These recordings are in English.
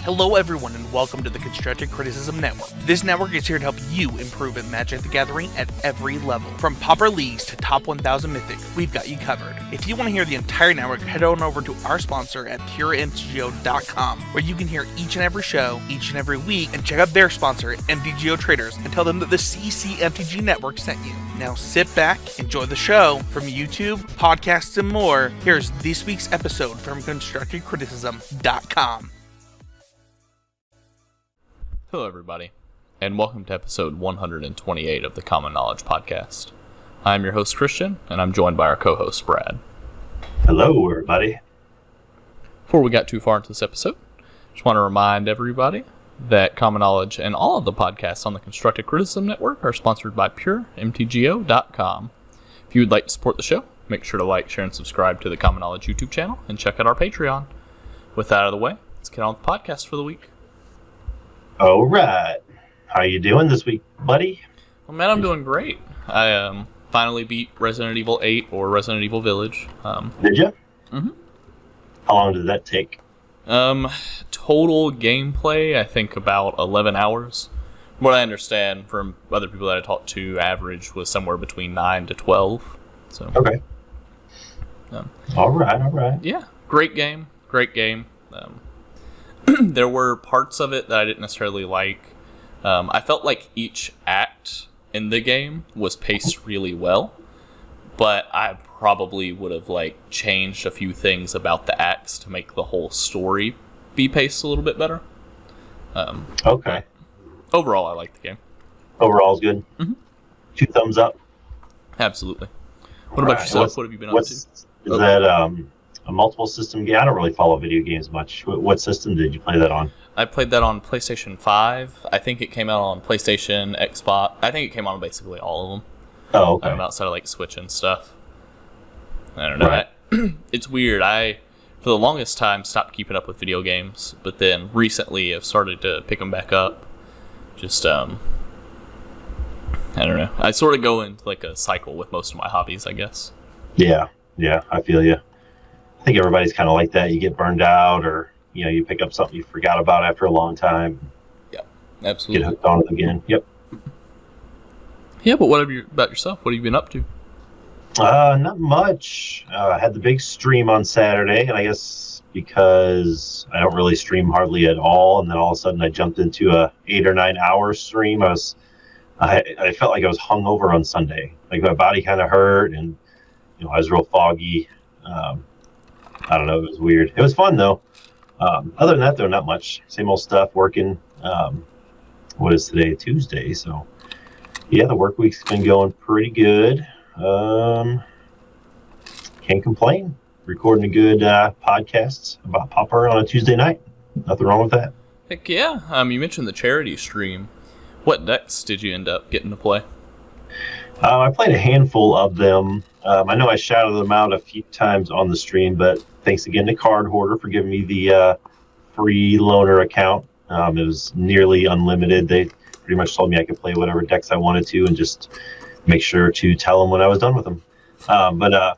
Hello everyone and welcome to the Constructive Criticism Network. This network is here to help you improve at Magic the Gathering at every level. From Pauper Leagues to Top 1000 Mythic, we've got you covered. If you want to hear the entire network, head on over to our sponsor at puremtgo.com, where you can hear each and every show, each and every week, and check out their sponsor, MTGO Traders, and tell them that the CCMTG Network sent you. Now sit back, enjoy the show. From YouTube, podcasts, and more, here's this week's episode from ConstructiveCriticism.com. Hello everybody, and welcome to episode 128 of the Common Knowledge Podcast. I'm your host Christian, and I'm joined by our co-host Brad. Hello everybody. Before we got too far into this episode, just want to remind everybody that Common Knowledge and all of the podcasts on the Constructive Criticism Network are sponsored by puremtgo.com. If you would like to support the show, make sure to like, share, and subscribe to the Common Knowledge YouTube channel, and check out our Patreon. With that out of the way, let's get on with the podcast for the week. All right. How you doing this week, buddy? Well, man, I'm doing great. I finally beat Resident Evil 8 or Resident Evil Village. Did you? Mm-hmm. How long did that take? Total gameplay, I think about 11 hours. From what I understand from other people that I talked to, average was somewhere between 9 to 12. So. Okay. All right. Yeah, great game. There were parts of it that I didn't necessarily like. I felt like each act in the game was paced really well, but I probably would have changed a few things about the acts to make the whole story be paced a little bit better. Okay. Overall, I like the game. Overall's good. Mm-hmm. 2 thumbs up. Absolutely. What about yourself? What have you been up to? Is that a multiple system game? I don't really follow video games much. What system did you play that on? I played that on PlayStation 5. I think it came out on PlayStation, Xbox. I think it came out on basically all of them. Oh, okay. Outside of Switch and stuff. I don't know. Right. It's weird. I, for the longest time, stopped keeping up with video games, but then recently I've started to pick them back up. Just, I don't know. I sort of go into a cycle with most of my hobbies, I guess. Yeah, I feel you. I think everybody's kind of like that. You get burned out, or you pick up something you forgot about after a long time. Yep, absolutely. Get hooked on it again. Yep. Yeah, but what about yourself? What have you been up to? Not much. I had the big stream on Saturday, and I guess because I don't really stream hardly at all, and then all of a sudden I jumped into a 8 or 9 hour stream. I felt like I was hungover on Sunday. My body kind of hurt, and I was real foggy. I don't know. It was weird. It was fun though. Other than that, though, not much. Same old stuff. Working. What is today? Tuesday. So, yeah, the work week's been going pretty good. Can't complain. Recording a good podcasts about Pauper on a Tuesday night. Nothing wrong with that. Heck yeah. You mentioned the charity stream. What decks did you end up getting to play? I played a handful of them. I know I shouted them out a few times on the stream, but thanks again to Card Hoarder for giving me the free loaner account. It was nearly unlimited. They pretty much told me I could play whatever decks I wanted to and just make sure to tell them when I was done with them. But I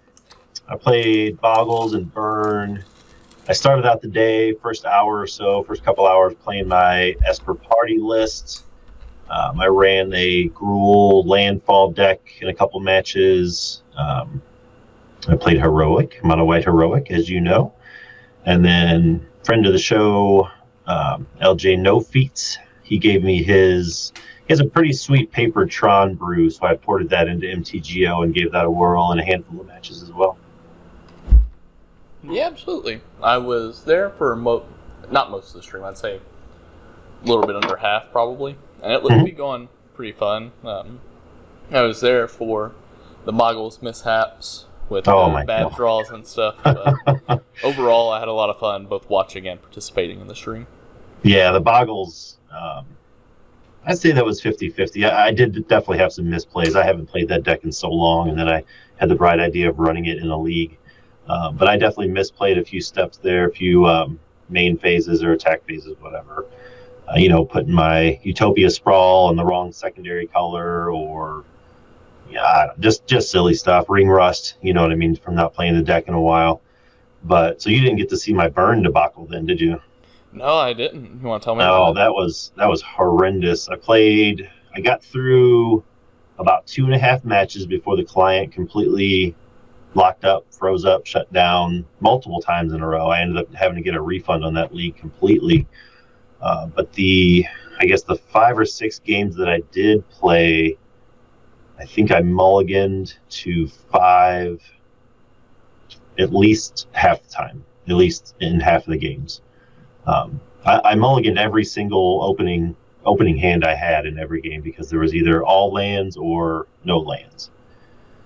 played Boggles and Burn. I started out the day, first couple hours, playing my Esper Party list. I ran a Gruul Landfall deck in a couple matches. I played Heroic, Mono White Heroic, as you know. And then friend of the show, LJ No Feats, he gave me he has a pretty sweet paper Tron brew, so I ported that into MTGO and gave that a whirl in a handful of matches as well. Yeah, absolutely. I was there for not most of the stream, I'd say a little bit under half probably. And it looked to be going pretty fun. I was there for the Moggles mishaps with bad draws and stuff. But overall, I had a lot of fun both watching and participating in the stream. Yeah, the Boggles, I'd say that was 50-50. I did definitely have some misplays. I haven't played that deck in so long, and then I had the bright idea of running it in a league. But I definitely misplayed a few steps there, a few main phases or attack phases, whatever. Putting my Utopia Sprawl in the wrong secondary color, or just silly stuff. Ring rust, you know what I mean, from not playing the deck in a while. But so you didn't get to see my burn debacle then, did you? No, I didn't. You want to tell me No, about it? that was horrendous. I got through about 2.5 matches before the client completely locked up, froze up, shut down multiple times in a row. I ended up having to get a refund on that league completely. But I guess the 5 or 6 games that I did play, I think I mulliganed to 5 at least half the time, at least in half of the games. I mulliganed every single opening hand I had in every game because there was either all lands or no lands.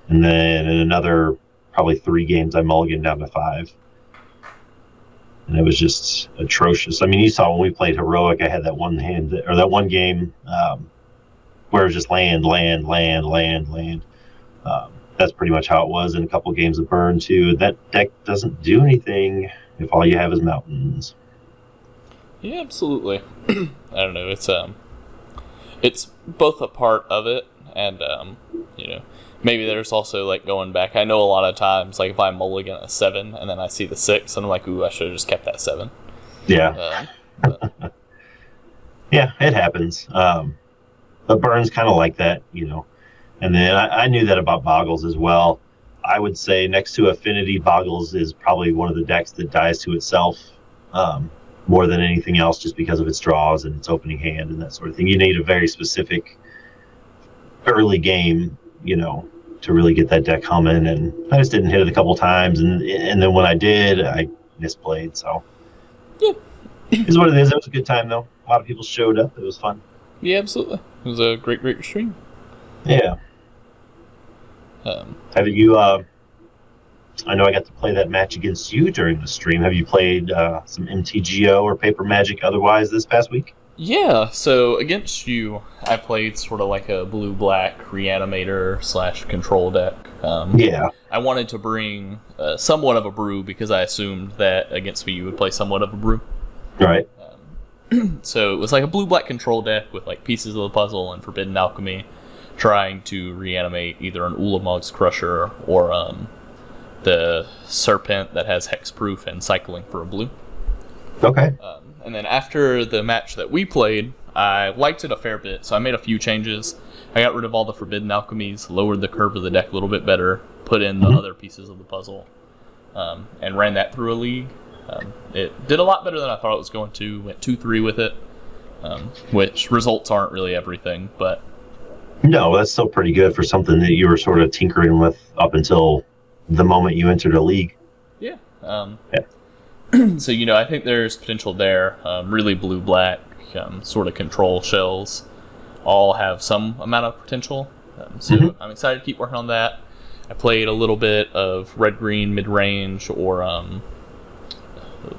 And then in another probably 3 games, I mulliganed down to 5. And it was just atrocious. I mean, you saw when we played Heroic, I had that one hand or that one game where it was just land, land, land, land, land. That's pretty much how it was in a couple of games of Burn too. That deck doesn't do anything if all you have is mountains. Yeah, absolutely. I don't know. It's both a part of it, and maybe there's also like going back. I know a lot of times, like if I mulligan a 7 and then I see the 6, and I'm like, ooh, I should have just kept that 7. Yeah. But Yeah, it happens. But Burn's kind of like that, And then I knew that about Boggles as well. I would say next to Affinity, Boggles is probably one of the decks that dies to itself more than anything else, just because of its draws and its opening hand and that sort of thing. You need a very specific early game, to really get that deck humming. And I just didn't hit it a couple times, and then when I did, I misplayed. So yeah, it's what it is. It was a good time though. A lot of people showed up. It was fun. yeah, absolutely. It was a great stream. Yeah. Have you? I know I got to play that match against you during the stream. Have you played some MTGO or Paper Magic otherwise this past week? Yeah, so against you, I played sort of like a blue-black reanimator / control deck. Yeah. I wanted to bring somewhat of a brew because I assumed that against me you would play somewhat of a brew. Right. So it was like a blue-black control deck with like pieces of the puzzle and Forbidden Alchemy, trying to reanimate either an Ulamog's Crusher or the Serpent that has hexproof and cycling for a blue. Okay. And then after the match that we played, I liked it a fair bit, so I made a few changes. I got rid of all the Forbidden Alchemies, lowered the curve of the deck a little bit better, put in the other pieces of the puzzle, and ran that through a league. It did a lot better than I thought it was going to. Went 2-3 with it, which results aren't really everything, but... No, that's still pretty good for something that you were sort of tinkering with up until the moment you entered a league. Yeah. Yeah. So, I think there's potential there. Really blue-black sort of control shells all have some amount of potential. So I'm excited to keep working on that. I played a little bit of red-green mid-range or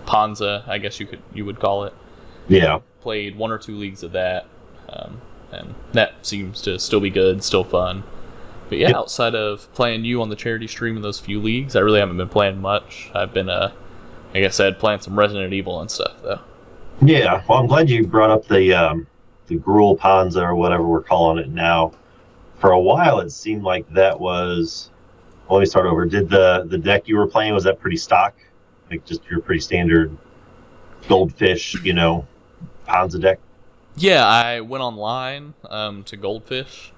Panza, I guess you would call it. Yeah. Played 1 or 2 leagues of that, and that seems to still be good, still fun. But yeah, outside of playing you on the charity stream in those few leagues, I really haven't been playing much. I've been, like I said, playing some Resident Evil and stuff, though. Yeah, well, I'm glad you brought up the Gruul Panza or whatever we're calling it now. For a while, it seemed like that was... Well, let me start over. Did the deck you were playing, was that pretty stock? Like just your pretty standard Goldfish, Panza deck? Yeah, I went online to Goldfish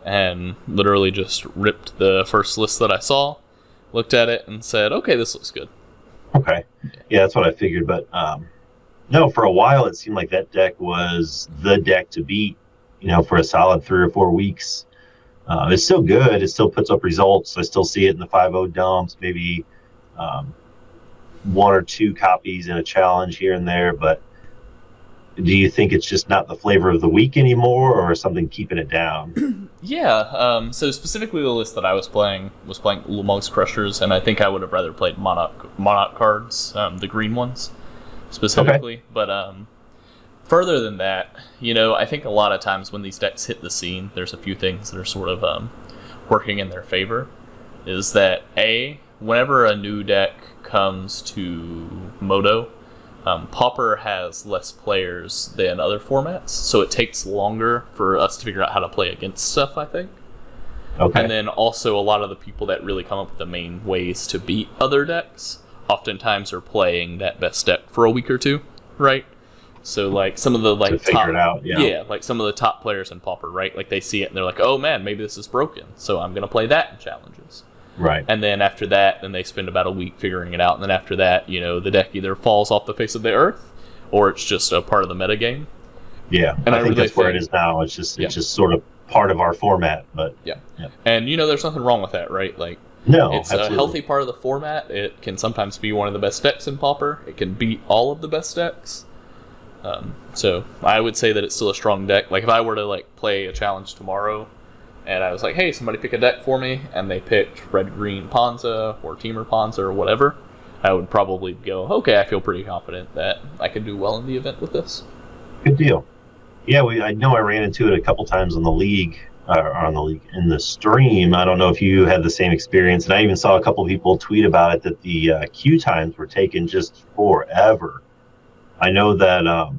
and literally just ripped the first list that I saw, looked at it, and said, okay, this looks good. Okay. Yeah, that's what I figured. But no, for a while, it seemed like that deck was the deck to beat, for a solid 3 or 4 weeks. It's still good. It still puts up results. I still see it in the 5-0 dumps, maybe 1 or 2 copies in a challenge here and there. But do you think it's just not the flavor of the week anymore, or something keeping it down? Yeah, so specifically the list that I was playing Ulamog's Crushers, and I think I would have rather played Monarch cards, the green ones, specifically. Okay. But further than that, I think a lot of times when these decks hit the scene, there's a few things that are sort of working in their favor. Is that, whenever a new deck comes to Moto, Pauper has less players than other formats, so it takes longer for us to figure out how to play against stuff, I think. Okay. And then also a lot of the people that really come up with the main ways to beat other decks oftentimes are playing that best deck for a week or two, right? So like some of the like to figure it out. Yeah. like some of the top players in Pauper, right? Like they see it and they're like, oh man, maybe this is broken, so I'm gonna play that in challenges. Right. And then after that, then they spend about a week figuring it out, and then after that, the deck either falls off the face of the earth, or it's just a part of the metagame. Yeah, and I think that's where it is now. It's just sort of part of our format, but yeah. And there's nothing wrong with that, right? Like, no, it's absolutely. a healthy part of the format. It can sometimes be one of the best decks in Pauper. It can beat all of the best decks. So I would say that it's still a strong deck. Like if I were to like play a challenge tomorrow, and I was like, hey, somebody pick a deck for me, and they picked red-green Ponza or Teamer Ponza or whatever, I would probably go, okay, I feel pretty confident that I could do well in the event with this. Good deal. Yeah, I know I ran into it a couple times in the league, in the stream. I don't know if you had the same experience, and I even saw a couple people tweet about it, that the queue times were taking just forever. I know that, I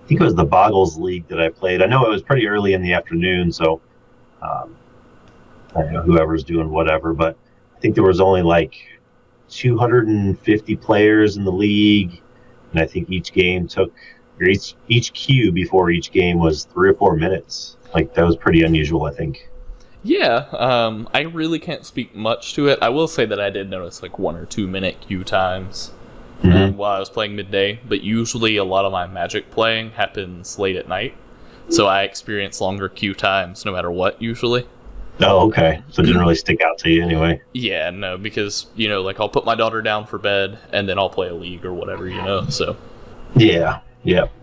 think it was the Boggles League that I played. I know it was pretty early in the afternoon, so I don't know whoever's doing whatever, but I think there was only like 250 players in the league, and I think each game took, or each queue before each game was 3 or 4 minutes. Like, that was pretty unusual, I think. Yeah, I really can't speak much to it. I will say that I did notice like 1 or 2 minute queue times while I was playing midday, but usually a lot of my Magic playing happens late at night, so I experience longer queue times no matter what, usually. Oh, okay. So it didn't really stick out to you anyway. Yeah, no, because, like I'll put my daughter down for bed, and then I'll play a league or whatever, so. Yeah.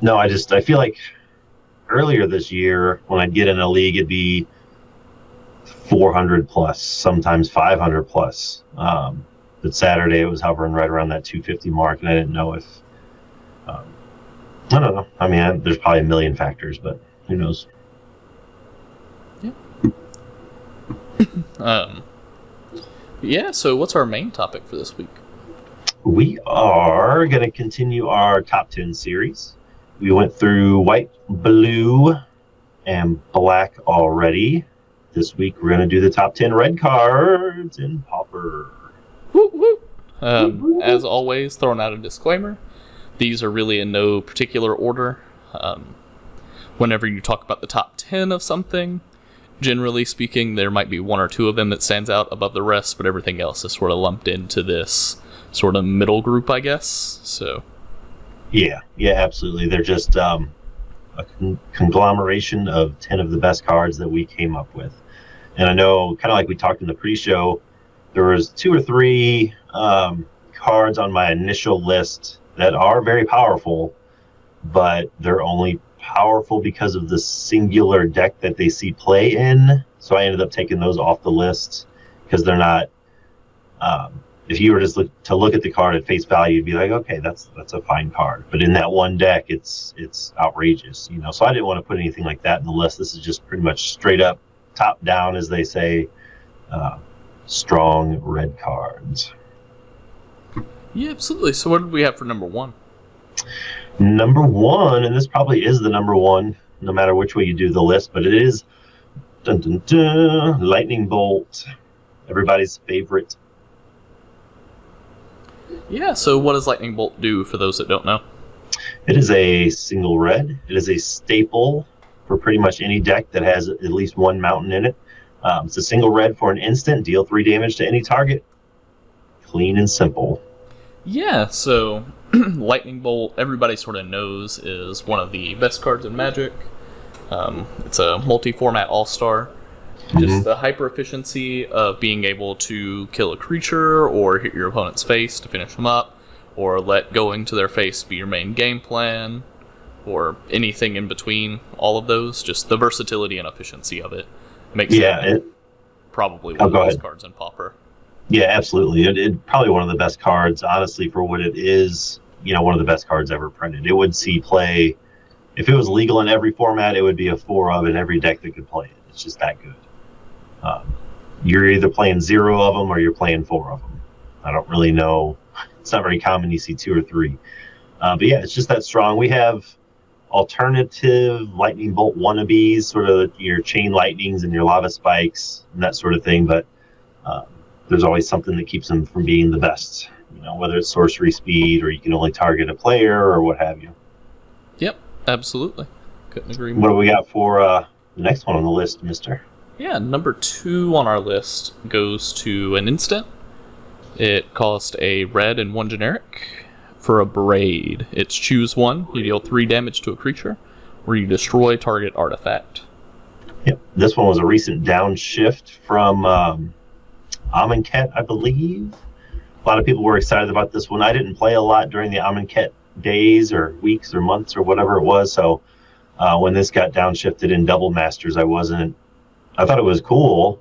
No, I feel like earlier this year, when I'd get in a league, it'd be 400 plus, sometimes 500 plus. But Saturday, it was hovering right around that 250 mark, and I didn't know if... I don't know. I mean, there's probably a million factors, but who knows? Yeah. So what's our main topic for this week? We are going to continue our top 10 series. We went through white, blue, and black already. This week, we're going to do the top 10 red cards in Pauper. Woo, woo. As always, throwing out a disclaimer. These are really in no particular order. Whenever you talk about the top 10 of something, generally speaking, there might be 1 or 2 of them that stands out above the rest, but everything else is sort of lumped into this sort of middle group, I guess. So, yeah, absolutely. They're just a conglomeration of 10 of the best cards that we came up with. And I know, kind of like we talked in the pre-show, there was 2 or 3 cards on my initial list that are very powerful, but they're only powerful because of the singular deck that they see play in. So I ended up taking those off the list because they're not. If you were just to look at the card at face value, you'd be like, okay, that's a fine card. But in that one deck, it's outrageous, So I didn't want to put anything like that in the list. This is just pretty much straight up, top down, as they say, strong red cards. Yeah, absolutely. So what did we have for number 1? Number 1, and this probably is the number 1, no matter which way you do the list, but it is Lightning Bolt, everybody's favorite. Yeah, so what does Lightning Bolt do for those that don't know? It is a single red. It is a staple for pretty much any deck that has at least 1 mountain in it. It's a single red for an instant, deal 3 damage to any target. Clean and simple. Yeah, so Lightning Bolt, everybody sort of knows, is one of the best cards in Magic. It's a multi-format all-star. Just the hyper efficiency of being able to kill a creature or hit your opponent's face to finish them up, or let going to their face be your main game plan, or anything in between. All of those, just the versatility and efficiency of it makes it probably one of the best cards in Pauper. Yeah, absolutely. It probably one of the best cards, honestly, for what it is. One of the best cards ever printed. It would see play. If it was legal in every format, it would be a 4 of in every deck that could play it. It's just that good. You're either playing 0 of them or you're playing 4 of them. I don't really know. It's not very common you see 2 or 3. But yeah, it's just that strong. We have alternative Lightning Bolt wannabes, sort of your Chain Lightnings and your Lava Spikes and that sort of thing. But there's always something that keeps them from being the best. whether it's sorcery speed or you can only target a player or what have you. Yep, absolutely. Couldn't agree more. What do we got for the next one on the list, mister? Yeah, number 2 on our list goes to an instant. It cost a red and 1 generic for a Braid. It's choose 1, you deal 3 damage to a creature, or you destroy target artifact. Yep, this one was a recent downshift from Amonkhet, I believe. A lot of people were excited about this one. I didn't play a lot during the Amonkhet days or weeks or months or whatever it was, so when this got downshifted in Double Masters, I thought it was cool,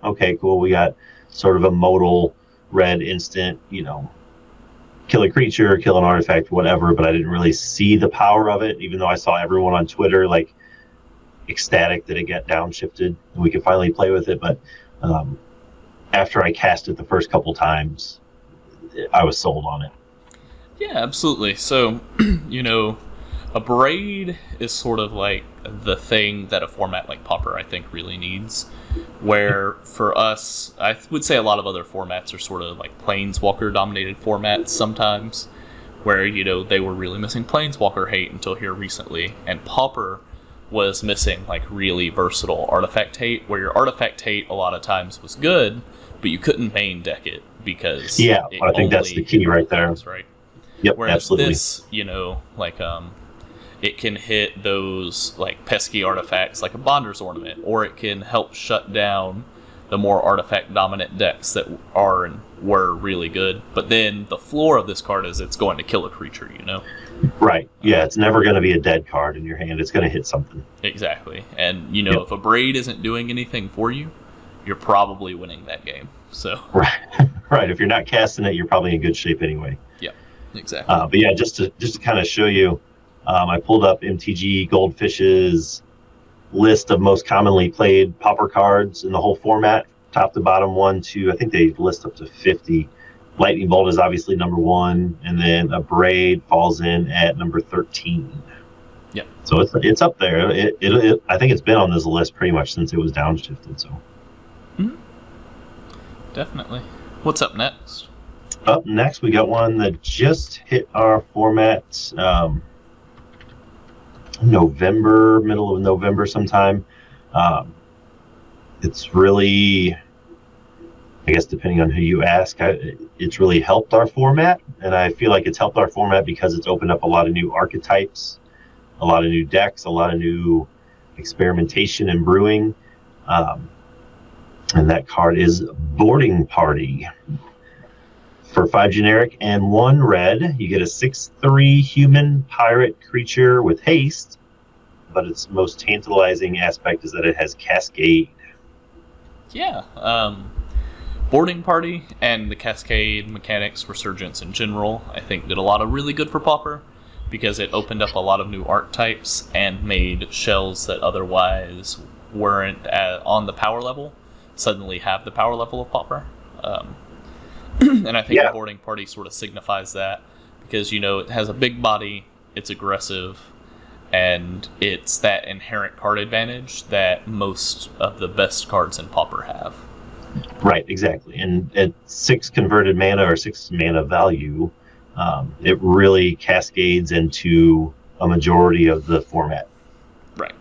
okay, cool, we got sort of a modal red instant, kill a creature, kill an artifact, whatever, but I didn't really see the power of it, even though I saw everyone on Twitter, ecstatic that it got downshifted and we could finally play with it, but after I cast it the first couple times, I was sold on it. Yeah, absolutely. So, a Braid is sort of like the thing that a format like Pauper, I think, really needs. Where, for us, I would say a lot of other formats are sort of like Planeswalker-dominated formats sometimes, where, they were really missing Planeswalker hate until here recently. And Pauper was missing, really versatile artifact hate, where your artifact hate a lot of times was good, but you couldn't main deck it because... Yeah, I think that's the key right there. Right? Yep, Whereas absolutely. this, it can hit those pesky artifacts like a Bonder's Ornament, or it can help shut down the more artifact dominant decks that are and were really good. But then the floor of this card is it's going to kill a creature, Right. Yeah, it's never going to be a dead card in your hand. It's going to hit something. Exactly. And if a Braid isn't doing anything for you, you're probably winning that game. So right. If you're not casting it, you're probably in good shape anyway. Yeah. Exactly. But yeah, just to kind of show you, I pulled up MTG Goldfish's list of most commonly played Pauper cards in the whole format, top to bottom, 1, 2. I think they list up to 50. Lightning Bolt is obviously number 1, and then a Braid falls in at number 13. Yeah. So it's up there. I think it's been on this list pretty much since it was downshifted. So. Mm-hmm. Definitely. What's up next? Up next, we got one that just hit our format. November, middle of November sometime. It's really, I guess depending on who you ask, it's really helped our format, and I feel like it's helped our format because it's opened up a lot of new archetypes, a lot of new decks, a lot of new experimentation and brewing, and that card is Boarding Party. For 5 generic and 1 red, you get a 6/3 human pirate creature with haste, but its most tantalizing aspect is that it has Cascade. Yeah, Boarding Party and the Cascade mechanics, Resurgence in general, I think did a lot of really good for Pauper, because it opened up a lot of new archetypes and made shells that otherwise weren't on the power level suddenly have the power level of Pauper. And I think the Boarding Party sort of signifies that, because, it has a big body, it's aggressive, and it's that inherent card advantage that most of the best cards in Pauper have. Right, exactly. And at 6 converted mana or 6 mana value, it really cascades into a majority of the format. Right.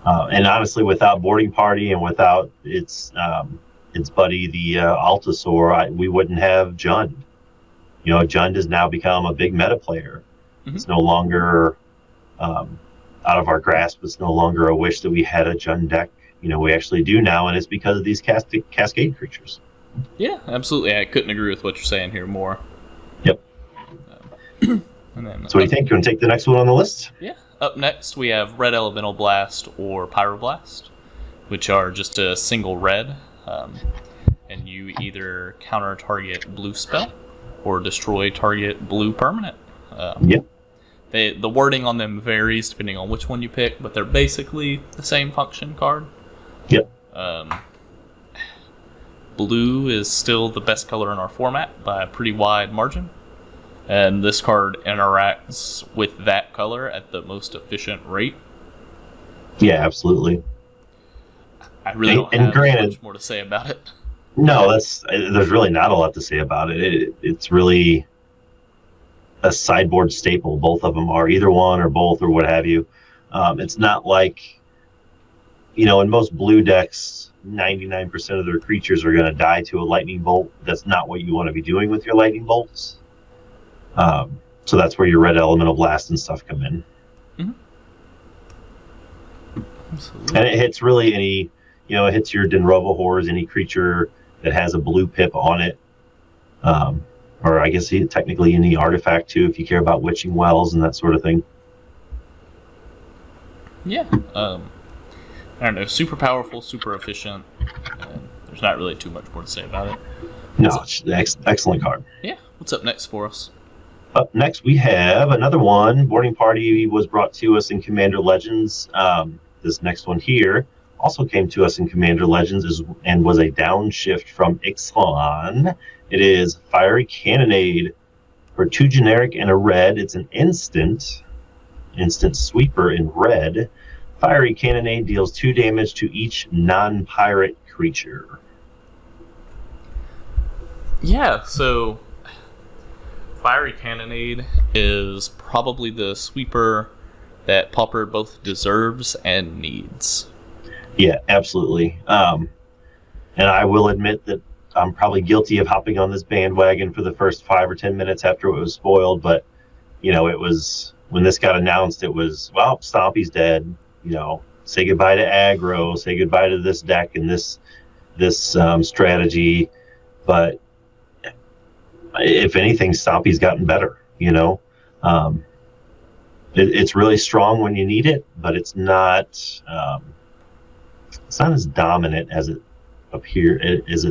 And honestly, without Boarding Party and without its buddy, the Altasaur, we wouldn't have Jund. Jund has now become a big meta player. Mm-hmm. It's no longer out of our grasp. It's no longer a wish that we had a Jund deck. We actually do now, and it's because of these Cascade creatures. Yeah, absolutely. I couldn't agree with what you're saying here more. Yep. And then, so what do you think? You want to take the next one on the list? Yeah. Up next, we have Red Elemental Blast or Pyroblast, which are just a single red. And you either counter target blue spell or destroy target blue permanent. Yep. The wording on them varies depending on which one you pick, but they're basically the same function card. Yep. Blue is still the best color in our format by a pretty wide margin, and this card interacts with that color at the most efficient rate. Yeah, absolutely. I really don't have much more to say about it. No, there's really not a lot to say about it. It's really a sideboard staple. Both of them are either one or both or what have you. It's not like, in most blue decks, 99% of their creatures are going to die to a lightning bolt. That's not what you want to be doing with your lightning bolts. So that's where your red elemental blast and stuff come in. Mm-hmm. And it hits really any, it hits your Denrova Horrors, any creature that has a blue pip on it. Or I guess technically any artifact too, if you care about witching wells and that sort of thing. Yeah. I don't know. Super powerful, super efficient. There's not really too much more to say about it. No, it's an excellent card. Yeah. What's up next for us? Up next, we have another one. Boarding Party was brought to us in Commander Legends. This next one here also came to us in Commander Legends and was a downshift from Ixalan. It is Fiery Cannonade for 2 generic and a red. It's an instant sweeper in red. Fiery Cannonade deals 2 damage to each non-pirate creature. Yeah, so Fiery Cannonade is probably the sweeper that Pauper both deserves and needs. Yeah, absolutely. And I will admit that I'm probably guilty of hopping on this bandwagon for the first 5 or 10 minutes after it was spoiled, but it was when this got announced, it was, well, Stompy's dead. Say goodbye to aggro, say goodbye to this deck and this strategy. But if anything, Stompy's gotten better. It's really strong when you need it, but it's not as dominant as it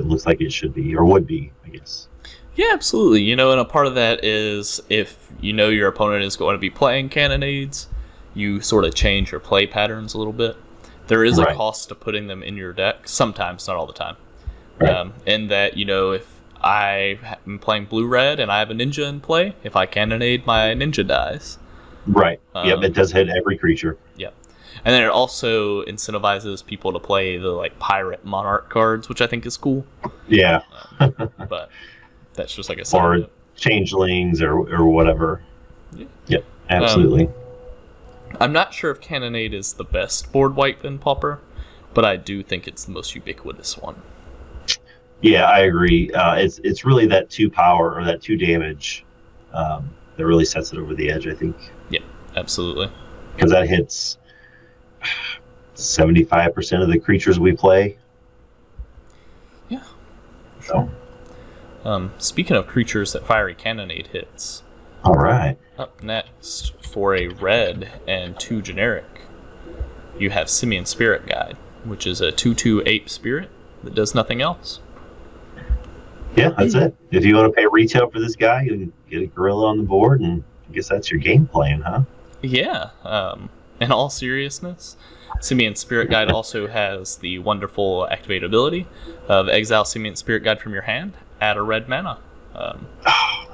looks like it should be or would be, I guess. Yeah, absolutely. And a part of that is if your opponent is going to be playing cannonades, you sort of change your play patterns a little bit. There is a cost to putting them in your deck, sometimes, not all the time. Right. In that, if I am playing blue-red and I have a ninja in play, if I cannonade, my ninja dies. Right. Yep, it does hit every creature. Yep. And then it also incentivizes people to play the pirate monarch cards, which I think is cool. Yeah. But that's just like a side or note. changelings or whatever. Yeah. Yep, absolutely. I'm not sure if Cannonade is the best board wipe in Pauper, but I do think it's the most ubiquitous one. Yeah, I agree. It's really that 2 power or that 2 damage that really sets it over the edge, I think. Yeah, absolutely. Because that hits 75% of the creatures we play. Yeah. So. Speaking of creatures that Fiery Cannonade hits. All right. Up next, for a red and 2 generic, you have Simian Spirit Guide, which is a 2/2 ape spirit that does nothing else. Yeah, that's it. If you want to pay retail for this guy, you can get a gorilla on the board, and I guess that's your game plan, huh? Yeah. In all seriousness, Simian Spirit Guide also has the wonderful activate ability of exile Simian Spirit Guide from your hand, add a red mana.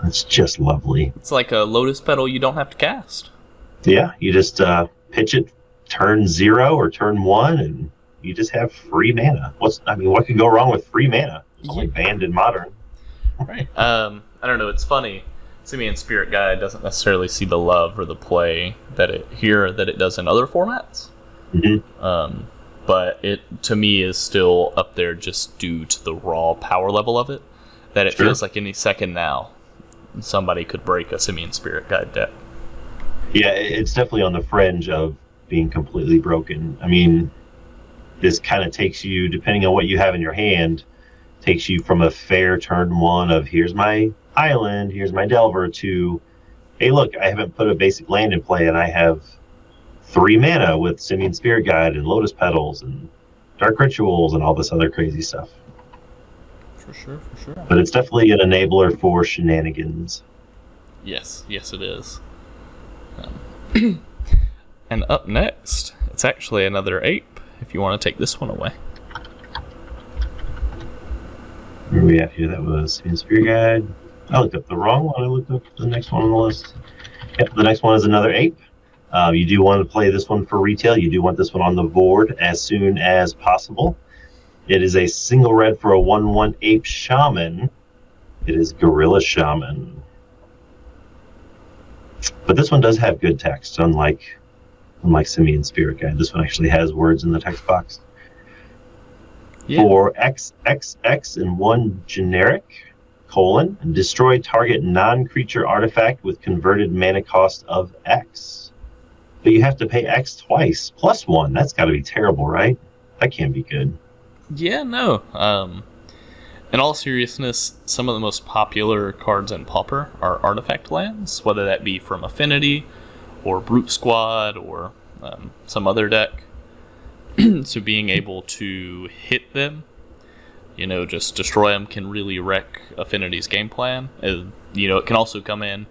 That's just lovely. It's like a Lotus Petal you don't have to cast. Yeah, you just pitch it turn 0 or turn 1, and you just have free mana. What could go wrong with free mana? It's only banned in Modern. Right. I don't know, it's funny. Simian Spirit Guide doesn't necessarily see the love or the play that it does in other formats. Mm-hmm. But it, to me, is still up there just due to the raw power level of it. That it feels like any second now, somebody could break a Simian Spirit Guide deck. Yeah, it's definitely on the fringe of being completely broken. I mean, this kind of takes you, depending on what you have in your hand, takes you from a fair turn 1 of here's my island, here's my Delver, to, hey, look, I haven't put a basic land in play, and I have 3 mana with Simian Spirit Guide and Lotus Petals and Dark Rituals and all this other crazy stuff. For sure. But it's definitely an enabler for shenanigans. Yes, it is. And up next, it's actually another ape, if you want to take this one away. Where are we at here? That was Simian Spirit Guide. I looked up the wrong one. I looked up the next one on the list. Yep, the next one is another ape. You do want to play this one for retail. You do want this one on the board as soon as possible. It is a single red for a 1/1 ape shaman. It is Gorilla Shaman. But this one does have good text, unlike Simian Spirit Guide. This one actually has words in the text box. Yeah. For XXX and 1 generic, destroy target non-creature artifact with converted mana cost of X. But you have to pay X twice, plus 1. That's got to be terrible, right? That can't be good. Yeah, no. In all seriousness, some of the most popular cards in Pauper are artifact lands, whether that be from Affinity, or Brute Squad, or some other deck. So being able to hit them, just destroy them can really wreck Affinity's game plan. It can also come in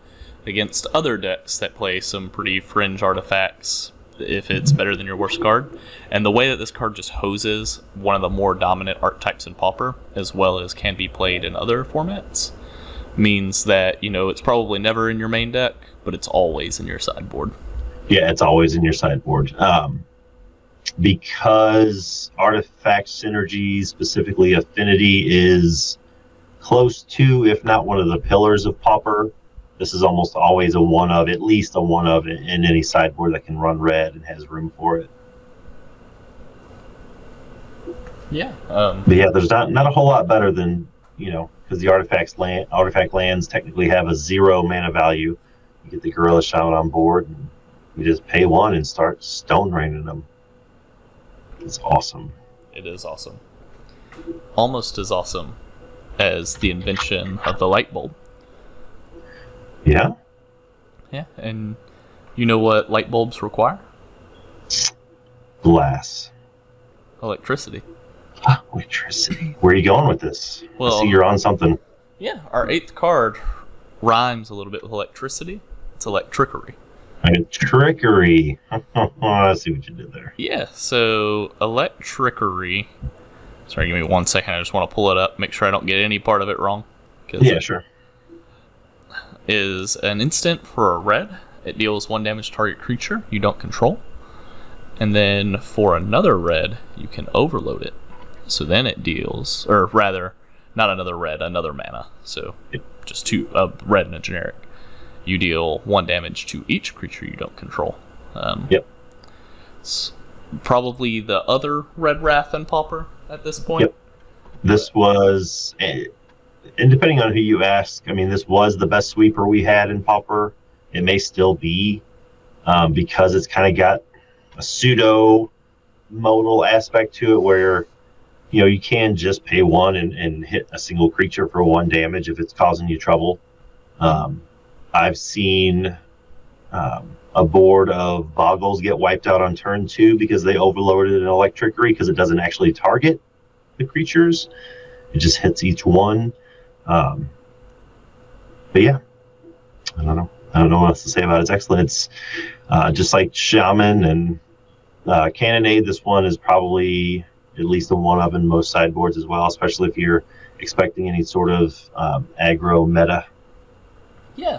against other decks that play some pretty fringe artifacts if it's better than your worst card. And the way that this card just hoses one of the more dominant archetypes in Pauper, as well as can be played in other formats, means that, it's probably never in your main deck, but it's always in your sideboard. Yeah, it's always in your sideboard. Because artifact synergy, specifically Affinity, is close to, if not one of the pillars of Pauper, this is almost always at least a one of in any sideboard that can run red and has room for it. Yeah. But yeah, there's not a whole lot better than, because the artifact lands technically have a 0 mana value. You get the Gorilla Shaman on board, and you just pay 1 and start stone raining them. It's awesome. It is awesome. Almost as awesome as the invention of the light bulb. Yeah? Yeah, and you know what light bulbs require? Glass. Electricity. Electricity. Where are you going with this? Well, I see you're on something. Yeah, our 8th card rhymes a little bit with electricity. It's electrickery. Trickery. I see what you did there. Yeah, so electrickery. Sorry, give me 1 second. I just want to pull it up, make sure I don't get any part of it wrong. Yeah, sure. Is an instant for a red. It deals 1 damage to target creature you don't control. And then for another red, you can overload it. So then it deals, or rather, not another red, another mana. So just 2, a red and a generic. You deal 1 damage to each creature you don't control. Yep. It's probably the other red Wrath and Pauper at this point. Yep. This was, and depending on who you ask, this was the best sweeper we had in Pauper. It may still be, because it's kind of got a pseudo modal aspect to it where, you can just pay 1 and hit a single creature for 1 damage if it's causing you trouble. I've seen a board of Boggles get wiped out on turn 2 because they overloaded an Electrickery because it doesn't actually target the creatures. It just hits each one. But yeah, I don't know what else to say about it. It's excellent. It's just like Shaman and Cannonade. This one is probably at least a one-up in most sideboards as well, especially if you're expecting any sort of aggro meta. Yeah,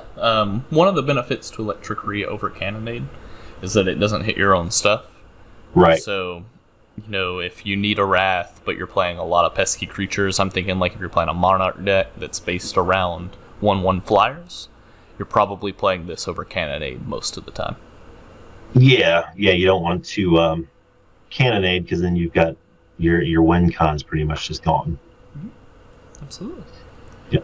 one of the benefits to Electrickery over Cannonade is that it doesn't hit your own stuff. Right. So, if you need a Wrath, but you're playing a lot of pesky creatures, I'm thinking like if you're playing a Monarch deck that's based around 1/1 flyers, you're probably playing this over Cannonade most of the time. Yeah, you don't want to Cannonade because then you've got your win con's pretty much just gone. Mm-hmm. Absolutely. Yeah.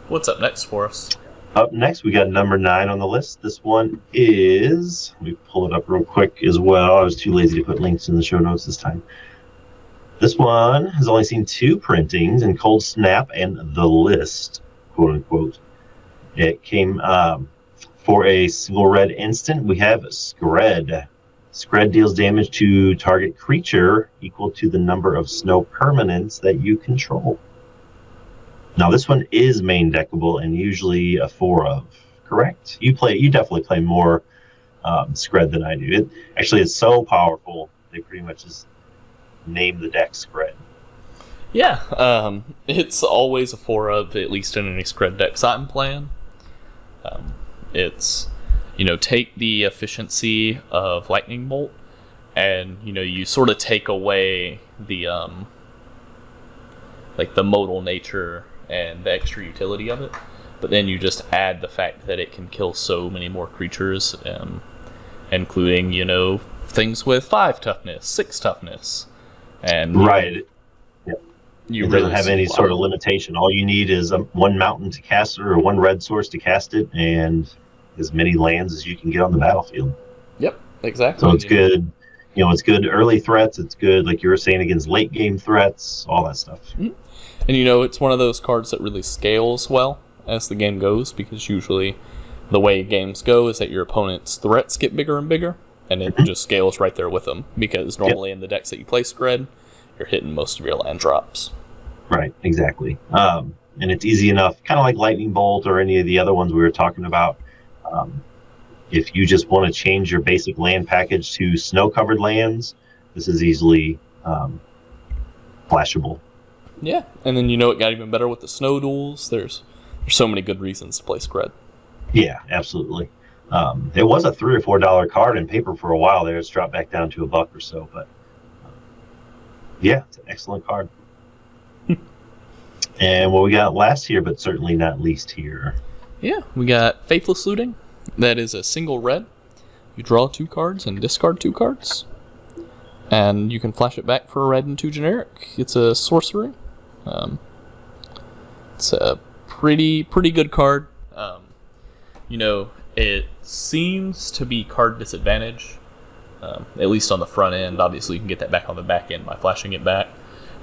What's up next for us? Up next, we got number 9 on the list. This one is, let me pull it up real quick as well. I was too lazy to put links in the show notes this time. This one has only seen 2 printings in Cold Snap and The List, quote unquote. It came for a single red instant. We have Skred. Skred deals damage to target creature equal to the number of snow permanents that you control. Now this one is main deckable and usually a 4 of, correct? You definitely play more Skred than I do. It's so powerful they pretty much just name the deck Skred. Yeah, it's always a 4 of, at least in any Skred decks I'm playing. It's, take the efficiency of Lightning Bolt and, you sort of take away the like the modal nature and the extra utility of it. But then you just add the fact that it can kill so many more creatures, including, things with 5 toughness, 6 toughness. And right. You it doesn't have any sort of limitation. All you need is one mountain to cast it, or one red source to cast it, and as many lands as you can get on the battlefield. Yep, exactly. So it's good. It's good early threats. It's good, like you were saying, against late game threats, all that stuff. Mm-hmm. And it's one of those cards that really scales well as the game goes, because usually the way games go is that your opponent's threats get bigger and bigger, and it just scales right there with them, because normally in the decks that you play red, you're hitting most of your land drops. Right, exactly. And it's easy enough, kind of like Lightning Bolt or any of the other ones we were talking about. If you just want to change your basic land package to snow-covered lands, this is easily flashable. Yeah, and then it got even better with the snow duels. There's so many good reasons to play Scred. Yeah, absolutely. It was a $3 or $4 card in paper for a while there. It's dropped back down to $1 or so, but yeah, it's an excellent card. And what we got last here, but certainly not least here. Yeah, we got Faithless Looting. That is a single red. You draw 2 cards and discard 2 cards. And you can flash it back for a red and 2 generic. It's a sorcery. It's a pretty good card. It seems to be card disadvantage. At least on the front end. Obviously, you can get that back on the back end by flashing it back.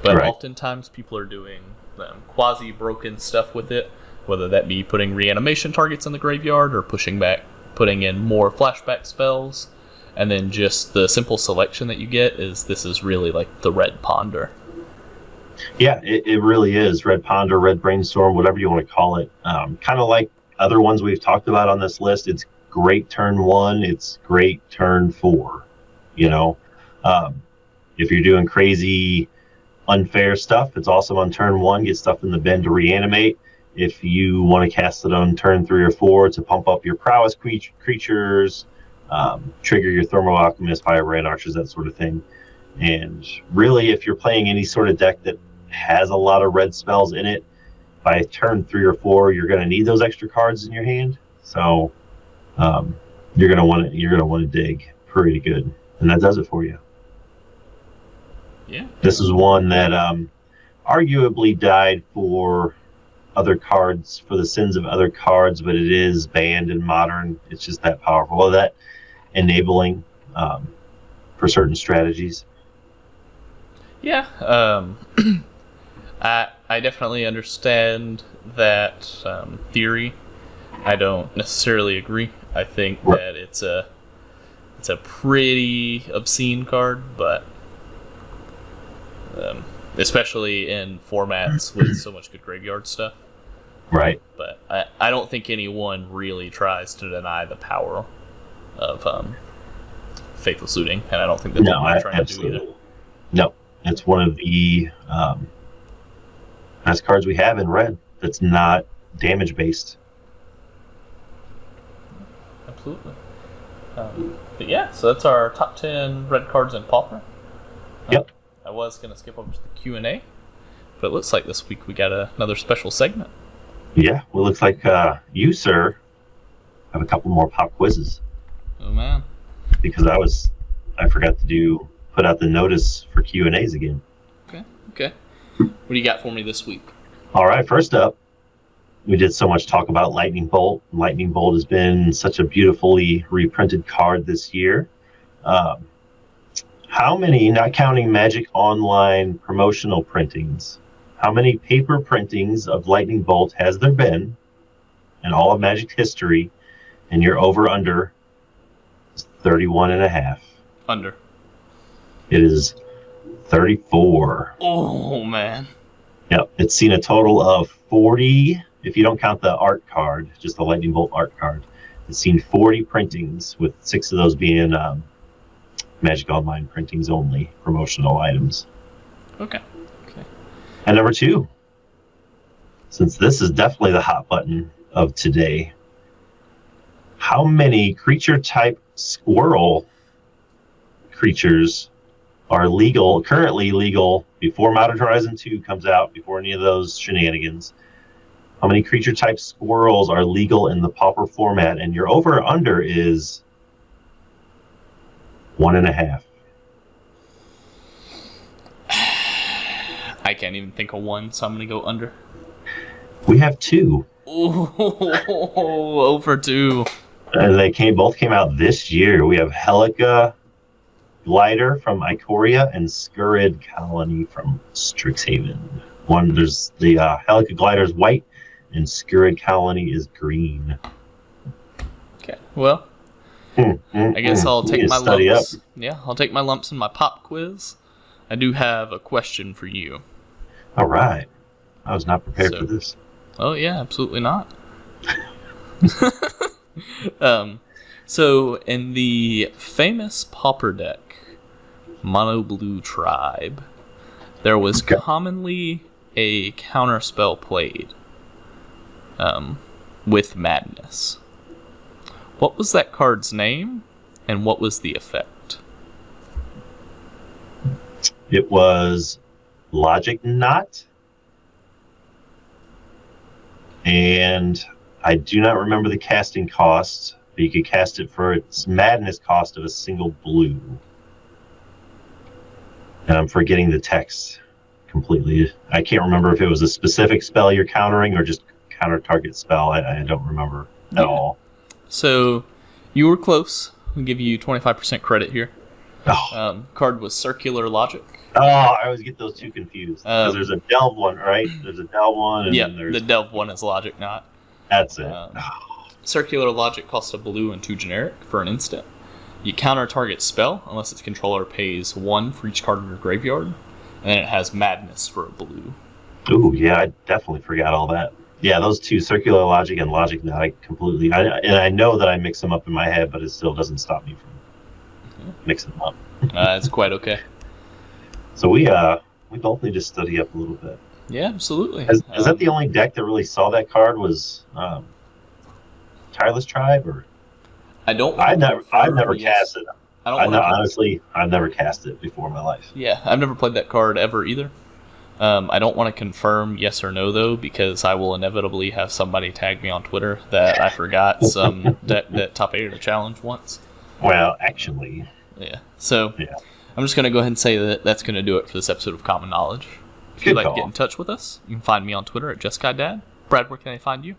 But oftentimes, people are doing quasi-broken stuff with it, whether that be putting reanimation targets in the graveyard or putting in more flashback spells. And then just the simple selection that you get this is really like the Red Ponder. Yeah, it really is. Red Ponder, Red Brainstorm, whatever you want to call it. Kind of like other ones we've talked about on this list. It's great turn 1. It's great turn 4. If you're doing crazy, unfair stuff, it's awesome on turn 1. Get stuff in the bin to reanimate. If you want to cast it on turn 3 or 4 to pump up your prowess creatures, trigger your Thermal Alchemist, Fire Brand Archers, that sort of thing. And really, if you're playing any sort of deck that has a lot of red spells in it, by turn 3 or 4, you're going to need those extra cards in your hand. So you're going to want to dig pretty good, and that does it for you. Yeah. This is one that arguably died for other cards, for the sins of other cards, but it is banned in Modern. It's just that powerful. Well, that enabling for certain strategies. Yeah. I definitely understand that theory. I don't necessarily agree. I think that it's a pretty obscene card, but especially in formats with so much good graveyard stuff. Right. But I don't think anyone really tries to deny the power of Faithless Looting, and I don't think that's what they're trying to do either. No, it's one of the best cards we have in red that's not damage based. Absolutely. But yeah, so that's our top 10 red cards in Pauper. Yep. I was going to skip over to the Q&A, but it looks like this week we got another special segment. Yeah, well, it looks like you, sir, have a couple more pop quizzes. Oh, man. Because I forgot to put out the notice for Q&As again. Okay. What do you got for me this week? All right, first up, we did so much talk about Lightning Bolt. Lightning Bolt has been such a beautifully reprinted card this year. How many, not counting Magic Online promotional printings, how many paper printings of Lightning Bolt has there been in all of Magic history? And your over-under is 31.5. Under. It is 34. Oh, man. Yep, it's seen a total of 40, if you don't count the art card, just the Lightning Bolt art card. It's seen 40 printings, with 6 of those being Magic Online printings only, promotional items. Okay. And number 2, since this is definitely the hot button of today, how many creature-type squirrel creatures are currently legal before Modern Horizon 2 comes out, before any of those shenanigans. How many creature type squirrels are legal in the pauper format? And your over or under is 1.5. I can't even think of one, so I'm going to go under. We have 2. Ooh, over 2. And they both came out this year. We have Helica Glider from Ikoria and Scurrid Colony from Strixhaven. There's the Helica Glider is white, and Scurrid Colony is green. Okay, well, I guess I'll take my lumps. Yeah, I'll take my lumps in my pop quiz. I do have a question for you. All right. I was not prepared for this. Oh, yeah, absolutely not. So, in the famous pauper deck, Mono Blue Tribe, there was commonly a counterspell played with Madness. What was that card's name, and what was the effect? It was Logic Knot. And I do not remember the casting cost, but you could cast it for its Madness cost of a single blue. And I'm forgetting the text completely. I can't remember if it was a specific spell you're countering or just counter target spell. I don't remember at all. So you were close. I'll give you 25% credit here. Oh. Card was Circular Logic. Oh, I always get those two confused. Because there's a Delve one, right? There's a Delve one. And then there's... the Delve one is Logic Knot. That's it. Circular Logic costs a blue and 2 generic for an instant. You counter target spell unless its controller pays 1 for each card in your graveyard. And then it has Madness for a blue. Ooh, yeah, I definitely forgot all that. Yeah, those two, Circular Logic and Logic Knot, I know that I mix them up in my head, but it still doesn't stop me from mixing them up. It's quite okay. So we both need to study up a little bit. Yeah, absolutely. Is that the only deck that really saw that card was Tireless Tribe? Or I've never cast it. Honestly, I've never cast it before in my life. Yeah, I've never played that card ever either. I don't want to confirm yes or no, though, because I will inevitably have somebody tag me on Twitter that I forgot some deck that top 8 challenge once. Well, actually. Yeah. So, I'm just going to go ahead and say that that's going to do it for this episode of Common Knowledge. If you'd like to get in touch with us, you can find me on Twitter at JustGuyDad. Brad, where can I find you?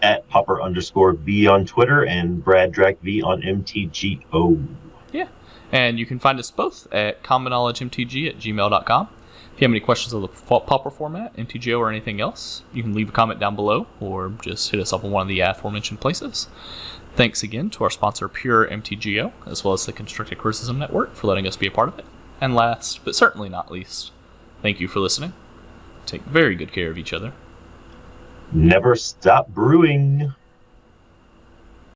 At Pauper_B on Twitter and BradDrackV on MTGO. Yeah. And you can find us both at commonknowledgemtg@gmail.com. If you have any questions of the Pauper format, MTGO, or anything else, you can leave a comment down below or just hit us up in one of the aforementioned places. Thanks again to our sponsor, Pure MTGO, as well as the Constructed Criticism Network for letting us be a part of it. And last, but certainly not least, thank you for listening. Take very good care of each other. Never stop brewing.